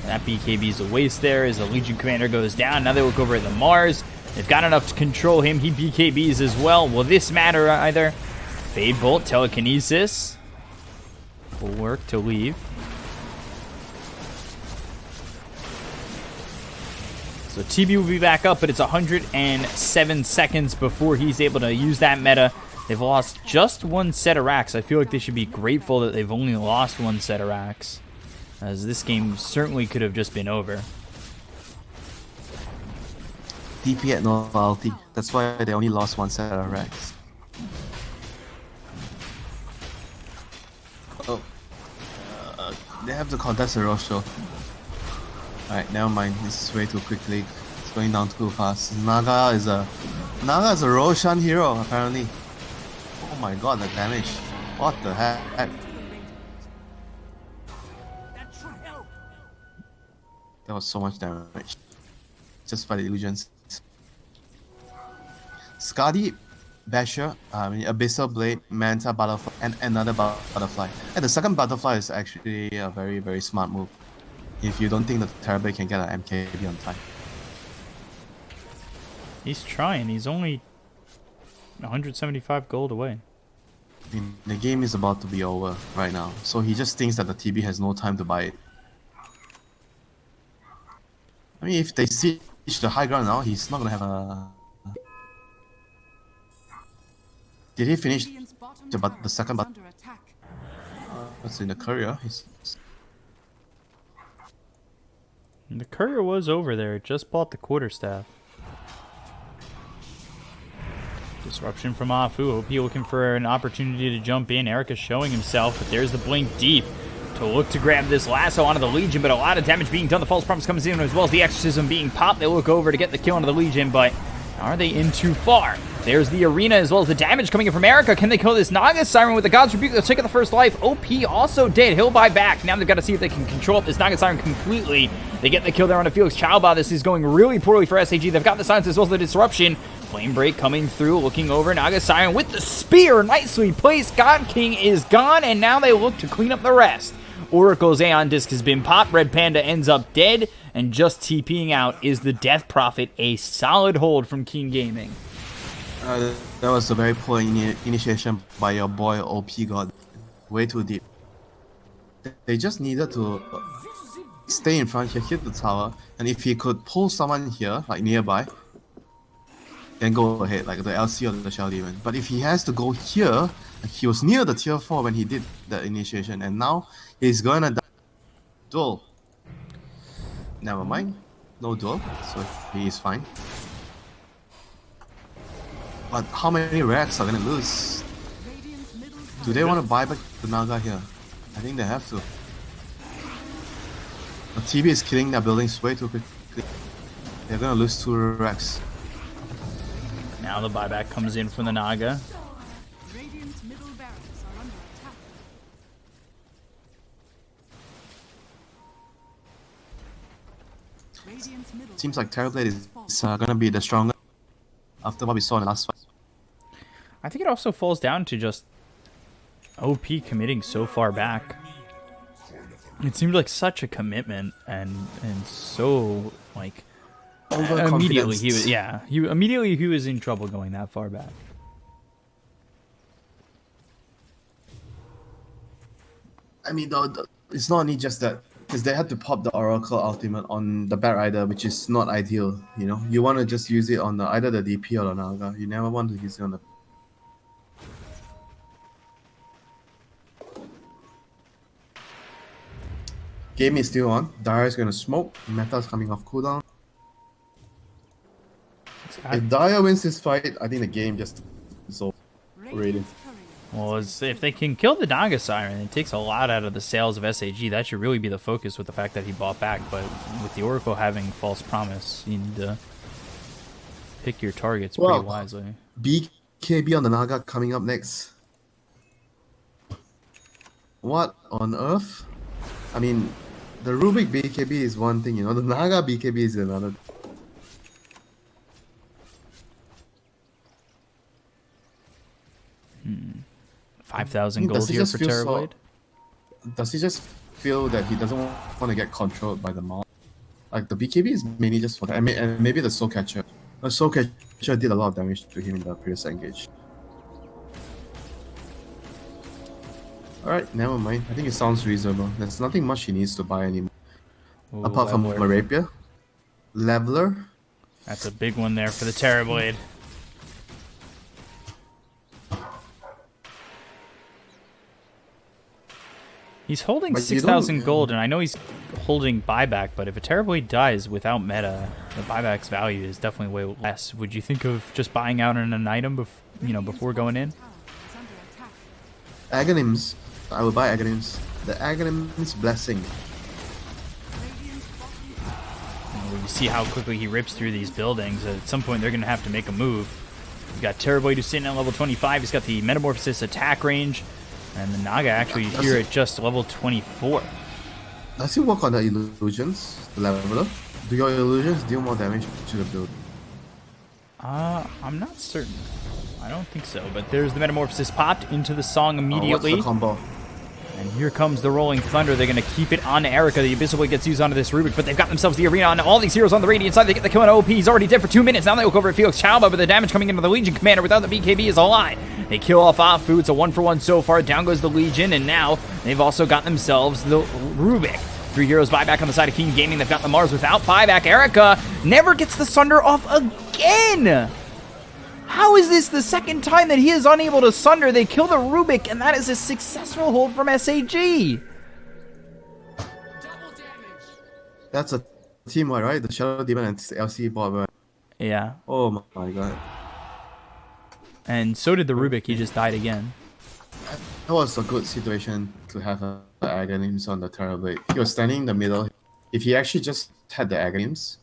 That BKB is a waste there as the Legion Commander goes down. Now they look over at the Mars. They've got enough to control him. He BKBs as well. Will this matter either? Fade Bolt, Telekinesis. Will work to leave. So TB will be back up, but it's 107 seconds before he's able to use that meta. They've lost just one set of racks. I feel like they should be grateful that they've only lost one set of racks, as this game certainly could have just been over. DP at no ulti. That's why they only lost one set of racks. Oh. They have to contest the Rosho. Alright, never mind. This is way too quickly. It's going down too fast. Naga is a Roshan hero, apparently. Oh my god, the damage. What the heck? That was so much damage. Just by the illusions. Skadi, Basher, Abyssal Blade, Manta Butterfly, and another Butterfly. And the second Butterfly is actually a very, very smart move. If you don't think that Terrorblade can get an MKB on time. He's trying. He's only 175 gold away. I mean, the game is about to be over right now, so he just thinks that the TB has no time to buy it. I mean, if they siege the high ground now, he's not gonna have a... Did he finish the second button? What's in the courier? The courier was over there. It just bought the quarterstaff. Disruption from Afu. OP looking for an opportunity to jump in. Erica showing himself, but there's the blink deep to look to grab this lasso onto the Legion, but a lot of damage being done. The false promise comes in as well as the exorcism being popped. They look over to get the kill onto the Legion, but are they in too far? There's the arena as well as the damage coming in from Erica. Can they kill this Naga Siren with the God's Rebuke? They'll take out the first life. OP also dead. He'll buy back. Now they've got to see if they can control this Naga Siren completely. They get the kill there on the Felix Chowba. This is going really poorly for SAG. They've got the silence as well as the disruption. Flame Break coming through, looking over. Naga Siren with the spear. Nicely placed. God King is gone, and now they look to clean up the rest. Oracle's Aeon Disc has been popped. Red Panda ends up dead, and just TPing out is the Death Prophet. A solid hold from Keen Gaming. That was a very poor initiation by your boy OP God. Way too deep. They just needed to stay in front here, hit the tower, and if he could pull someone here, like nearby, then go ahead, like the LC or the Shell Demon. But if he has to go here, like he was near the tier 4 when he did the initiation, and now he's gonna die. Duel. Never mind. No duel, so he is fine. But how many racks are gonna lose? Do they want to buy back the Naga here? I think they have to. The TB is killing their buildings way too quickly. They're gonna lose 2 racks. Now the buyback comes in from the Naga. Radiant's middle barracks are under attack. Radiant's middle Seems like Terrorblade is gonna be the strongest after what we saw in the last fight. I think it also falls down to just OP committing so far back. It seemed like such a commitment, and so like immediately he was he was in trouble going that far back. I mean, it's not only just that, because they had to pop the Oracle Ultimate on the Bat Rider, which is not ideal. You know, you want to just use it on either the DP or the Naga. You never want to use it on the. Game is still on. Dyer is gonna smoke. Meta's coming off cooldown. If Dyer wins this fight, I think the game just is over. Rated. Well, if they can kill the Naga Siren, it takes a lot out of the sales of SAG. That should really be the focus with the fact that he bought back. But with the Oracle having false promise, you need to pick your targets pretty wisely. BKB on the Naga coming up next. What on earth? I mean, the Rubik BKB is one thing, you know. The Naga BKB is another. 5,000 Does gold he here just for feel Terrorblade. Does he just feel that he doesn't want to get controlled by the Mars? Like the BKB is mainly just for that, and maybe the Soul Catcher. The Soul Catcher did a lot of damage to him in the previous engage. Alright, never mind. I think it sounds reasonable. There's nothing much he needs to buy anymore. Ooh, Apart from Leveler. a Rapier. Leveler. That's a big one there for the Terrorblade. He's holding But you 6,000 don't- gold, and I know he's holding buyback, but if a Terrorblade dies without meta, the buyback's value is definitely way less. Would you think of just buying out on an item before going in? Tower is under attack. Aghanims. I will buy Aghanims. The Aghanim's Blessing. Radiant's bottom tower You see how quickly he rips through these buildings. At some point, they're going to have to make a move. We've got Terrorblade who's sitting at level 25. He's got the Metamorphosis attack range. And the Naga actually here at just level 24. Does he work on the illusions? The leveler? Do your illusions deal more damage to the build? I'm not certain. I don't think so. But there's the Metamorphosis popped into the song immediately. What's the combo? And here comes the Rolling Thunder. They're going to keep it on Erica. The Abyssal Blade gets used onto this Rubik, but they've got themselves the arena on all these heroes on the Radiant side. They get the kill on OP. He's already dead for 2 minutes. Now they look over at Felix Chalba, but the damage coming into the Legion Commander without the BKB is a lie. They kill off Afu. It's a 1-for-1 so far. Down goes the Legion, and now they've also got themselves the Rubik. 3 heroes buyback on the side of King Gaming. They've got the Mars without buyback. Erica never gets the Sunder off again. How is this the second time that he is unable to Sunder? They kill the Rubik, and that is a successful hold from SAG. Double damage. That's a team one, right? The Shadow Demon and LC bot. Right? Yeah, Oh my god. and so did the Rubik. He just died again. That was a good situation to have the Aghanims on the Terrorblade. He was standing in the middle. If he actually just had the Aghanims,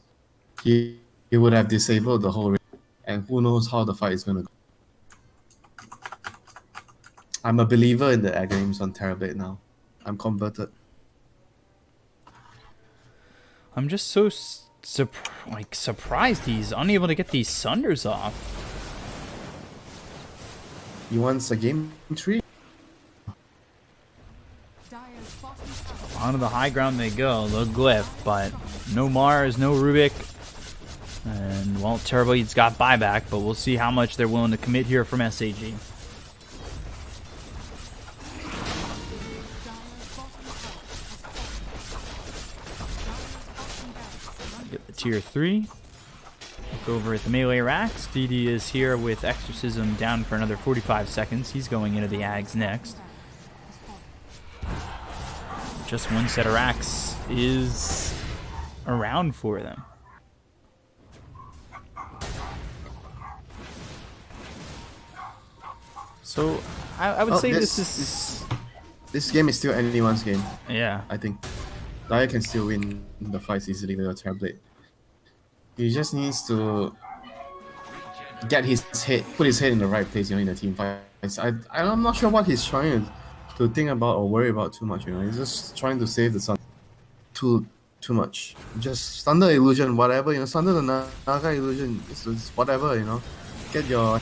he would have disabled the whole ring. And who knows how the fight is going to go. I'm a believer in the Aghanims on Terrorblade now. I'm converted. I'm just so surprised he's unable to get these Sunders off. He wants a game tree. Dire's bottom tower Onto the high ground they go, the Glyph, but no Mars, no Rubik. And, well, Terrorblade's got buyback, but we'll see how much they're willing to commit here from SAG. Get the tier 3. Look over at the melee racks. DD is here with Exorcism down for another 45 seconds. He's going into the Ags next. Just one set of racks is around for them. So I would say this is This game is still anyone's game, yeah. I think. Daya can still win the fights easily with a Terrorblade. He just needs to get his head, put his head in the right place, in the team fights. I'm not sure what he's trying to think about or worry about too much, He's just trying to save the sun too much. Just Thunder Illusion, whatever, Thunder the Naga Illusion, it's whatever, Get your...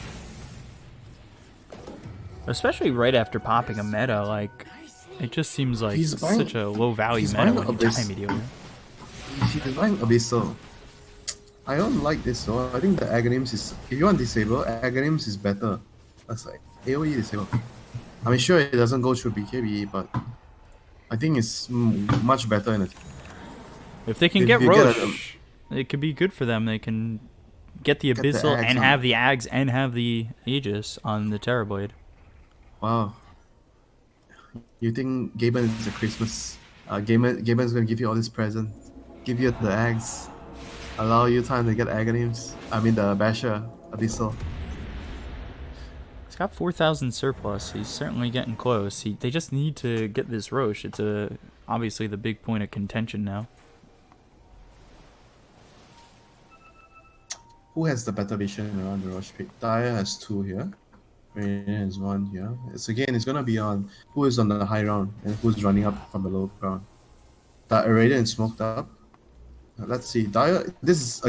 Especially right after popping a meta, like it just seems like He's buying- such a low value he's meta buying when you Abyss. die immediately. He's buying Abyssal. I don't like this though. I think the Aghanims is... If you want disable, Aghanims is better. That's like AoE disable. I mean, sure, it doesn't go through BKB, but I think it's much better in it. If they can If get you get Roche, it could be good for them. They can get the Get the Abyssal Ags and on. have the Ags and have the Aegis on the Terrorblade. Wow. You think Gaben is a Christmas? Gaben's gonna give you all these presents, give you the eggs, allow you time to get Aghanims. I mean the Basher, Abyssal. He's got 4,000 surplus. He's certainly getting close. They just need to get this Roche. It's obviously the big point of contention now. Who has the better vision around the Roche pick? Daya has 2 here. Rain has 1 here. It's gonna be on who is on the high ground and who's running up from the low ground. Radiant smoked up. Let's see. Daya, this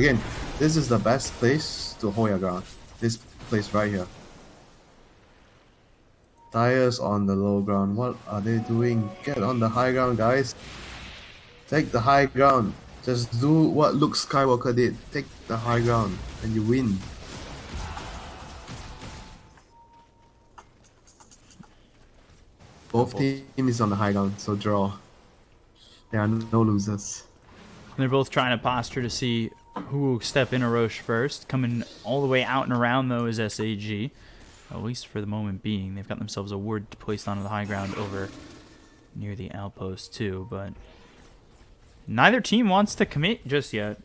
is the best place to hold your ground. This place right here. Dyer's on the low ground. What are they doing? Get on the high ground, guys. Take the high ground. Just do what Luke Skywalker did. Take the high ground and you win. Both teams on the high ground, so draw. There are no losers. They're both trying to posture to see who will step in a Roche first. Coming all the way out and around, though, is SAG. At least for the moment being. They've got themselves a ward placed onto the high ground over near the outpost, too. But neither team wants to commit just yet.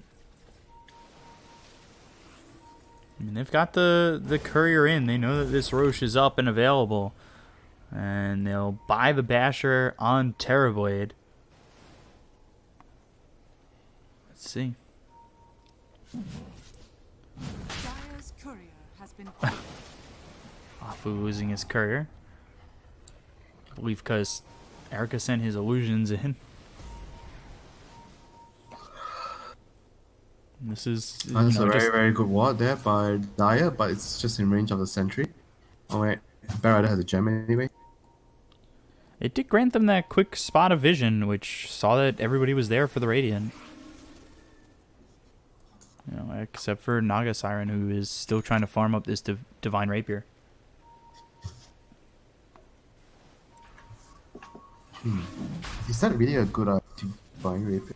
I mean, they've got the courier in. They know that this Roche is up and available. And they'll buy the Basher on Terrorblade. Let's see. Dire's courier has been killed. Afu losing his courier. I believe because Erica sent his illusions in. This is That's a very, very good ward there by Dyer, but it's just in range of the sentry. Oh wait, Barrada has a gem anyway. It did grant them that quick spot of vision, which saw that everybody was there for the Radiant. You know, except for Naga Siren, who is still trying to farm up this Divine Rapier. Is that really a good Divine Rapier?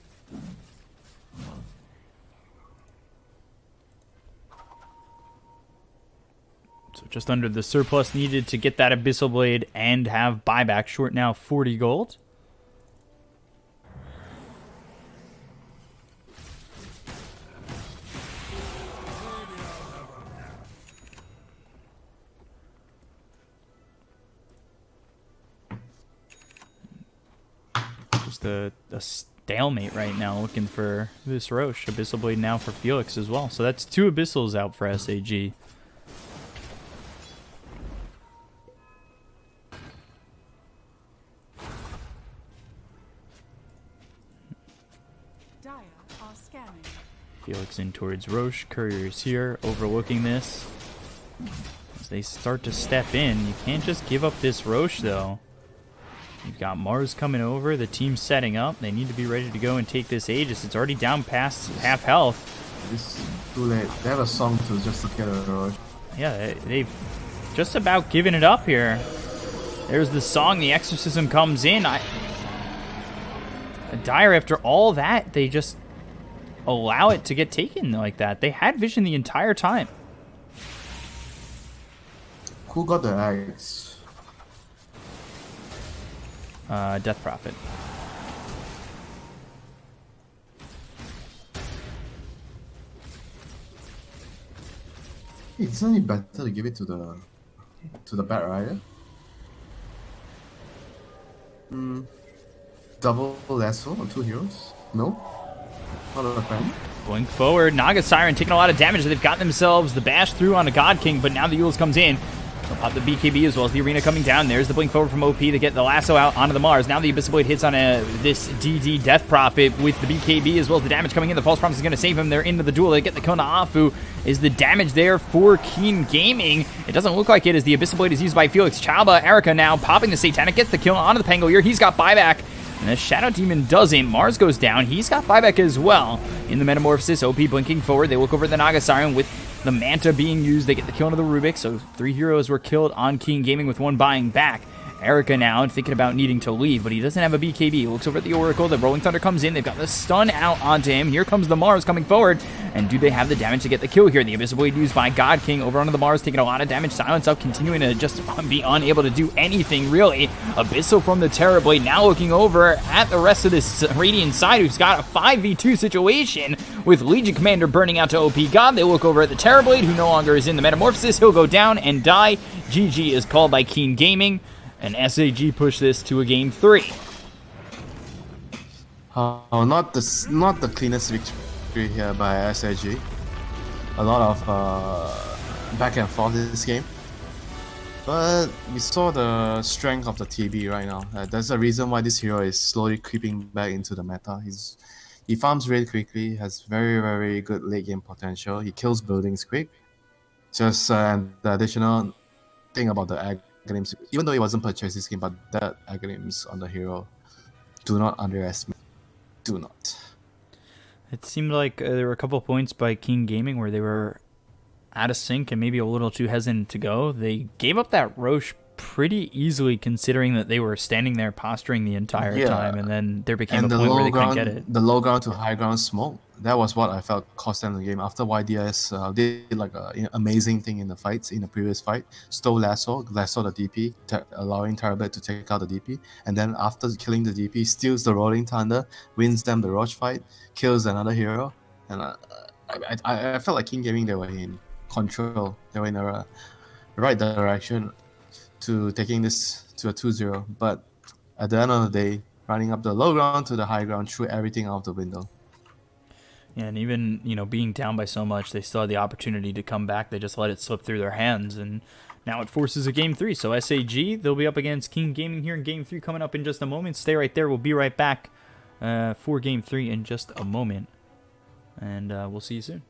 So just under the surplus needed to get that Abyssal Blade and have buyback. Short now 40 gold. Just a stalemate right now looking for this Roche. Abyssal Blade now for Felix as well. So that's 2 Abyssals out for SAG. Dire are scanning. Felix in towards Roche. Courier's here, overlooking this. As they start to step in, you can't just give up this Roche, though. You've got Mars coming over, the team's setting up. They need to be ready to go and take this Aegis. It's already down past half health. It's too late. They have a song to just to get a rush. Yeah, they've just about given it up here. There's the song, the exorcism comes in. Dire, after all that, they just allow it to get taken like that. They had vision the entire time. Who got the eggs? Death Prophet. Hey, isn't it better to give it to the Bat Rider? Double lasso on 2 heroes? No? Not a fan. Blink forward. Naga Siren taking a lot of damage. They've gotten themselves the bash through on a God King, but now the Yules comes in. They'll pop the BKB as well as the arena coming down. There's the blink forward from OP to get the lasso out onto the Mars. Now the Abyssal Blade hits on this DD Death Prophet with the BKB as well as the damage coming in. The False Promise is going to save him. They're into the duel. They get the Kona Afu. Is the damage there for Keen Gaming? It doesn't look like it as the Abyssal Blade is used by Felix Chaba. Erica now popping the Satanic. Gets the kill onto the Pangolier. He's got buyback. And the Shadow Demon doesn't. Mars goes down. He's got buyback as well. In the Metamorphosis, OP blinking forward. They look over at the Naga Siren with the Manta being used. They get the kill into the Rubik. So 3 heroes were killed on King Gaming with 1 buying back. Erica now thinking about needing to leave, but he doesn't have a BKB. He looks over at the Oracle. The Rolling Thunder comes in. They've got the stun out onto him. Here comes the Mars coming forward. And do they have the damage to get the kill here? The Abyssal Blade used by God King over onto the Mars, taking a lot of damage. Silence up, continuing to just be unable to do anything, really. Abyssal from the Terrorblade now looking over at the rest of this Radiant side, who's got a 5v2 situation with Legion Commander burning out to OP God. They look over at the Terrorblade, who no longer is in the Metamorphosis. He'll go down and die. GG is called by Keen Gaming. And SAG push this to a game 3. Not the cleanest victory here by SAG. A lot of back and forth in this game. But we saw the strength of the TB right now. That's the reason why this hero is slowly creeping back into the meta. He farms really quickly, has very, very good late game potential. He kills buildings quick. Just the additional thing about the Aghanim's, even though it wasn't purchased this game, but that Aghanim's on the hero, do not underestimate. Do not. It seemed like there were a couple points by King Gaming where they were out of sync and maybe a little too hesitant to go. They gave up that Roche pretty easily, considering that they were standing there posturing the entire time, and then there became And a the point where low they ground, couldn't get it. the low ground to high ground smoke. That was what I felt cost them the game. After YDS did like an amazing thing in the fights in the previous fight, stole lasso the DP, allowing Terabit to take out the DP, and then after killing the DP, steals the Rolling Thunder, wins them the Roche fight, kills another hero, and I felt like King Gaming, they were in control. They were in the right direction to taking this to a 2-0, but at the end of the day, running up the low ground to the high ground threw everything out the window. Yeah, and even, being down by so much, they still had the opportunity to come back. They just let it slip through their hands, and now it forces a Game 3. So SAG, they'll be up against King Gaming here in Game 3 coming up in just a moment. Stay right there. We'll be right back for Game 3 in just a moment, and we'll see you soon.